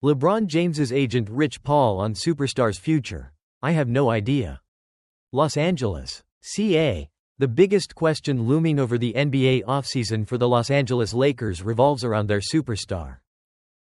LeBron James's agent Rich Paul on superstar's future. I have no idea. Los Angeles. CA. The biggest question looming over the NBA offseason for the Los Angeles Lakers revolves around their superstar,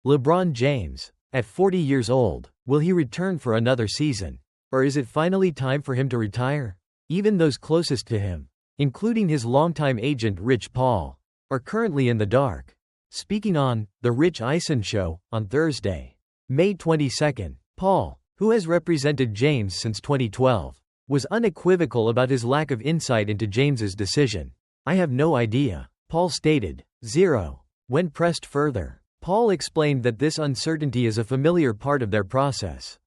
LeBron James. At 40 years old, will he return for another season? Or is it finally time for him to retire? Even those closest to him, including his longtime agent Rich Paul, are currently in the dark. Speaking on The Rich Eisen Show on Thursday, May 22, Paul, who has represented James since 2012, was unequivocal about his lack of insight into James's decision. I have no idea, Paul stated. 0. When pressed further, Paul explained that this uncertainty is a familiar part of their process.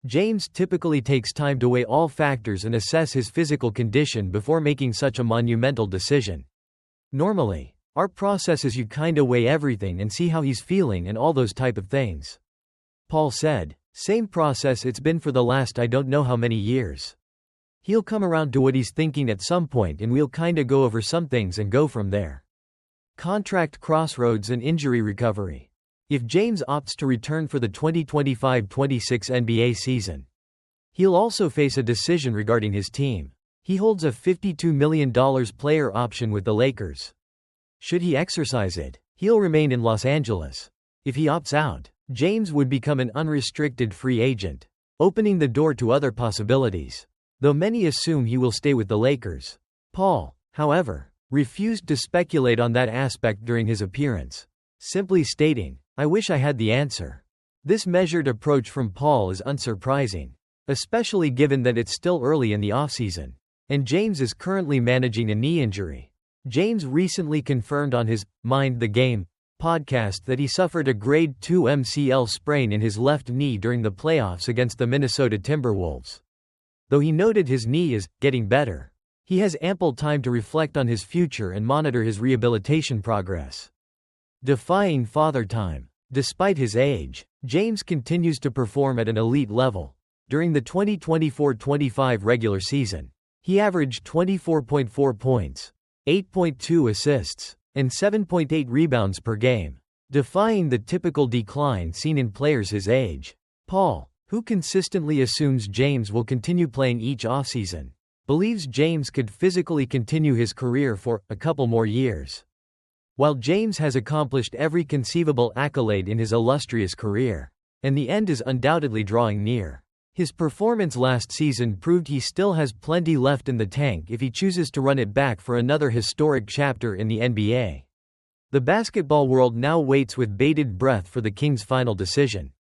James typically takes time to weigh all factors and assess his physical condition before making such a monumental decision. Normally, our process is you kinda weigh everything and see how he's feeling and all those type of things. Paul said, same process it's been for the last I don't know how many years. He'll come around to what he's thinking at some point and we'll kinda go over some things and go from there. Contract crossroads and injury recovery. If James opts to return for the 2025-26 NBA season, he'll also face a decision regarding his team. He holds a $52 million player option with the Lakers. Should he exercise it, he'll remain in Los Angeles. If he opts out, James would become an unrestricted free agent, opening the door to other possibilities, though many assume he will stay with the Lakers. Paul, however, refused to speculate on that aspect during his appearance, simply stating, I wish I had the answer. This measured approach from Paul is unsurprising, especially given that it's still early in the offseason, and James is currently managing a knee injury. James recently confirmed on his Mind the Game podcast that he suffered a grade 2 MCL sprain in his left knee during the playoffs against the Minnesota Timberwolves. Though he noted his knee is getting better, he has ample time to reflect on his future and monitor his rehabilitation progress. Defying father time. Despite his age, James continues to perform at an elite level. During the 2024-25 regular season, he averaged 24.4 points, 8.2 assists, and 7.8 rebounds per game, defying the typical decline seen in players his age. Paul, who consistently assumes James will continue playing each offseason, believes James could physically continue his career for a couple more years. While James has accomplished every conceivable accolade in his illustrious career, and the end is undoubtedly drawing near, his performance last season proved he still has plenty left in the tank if he chooses to run it back for another historic chapter in the NBA. The basketball world now waits with bated breath for the Kings' final decision.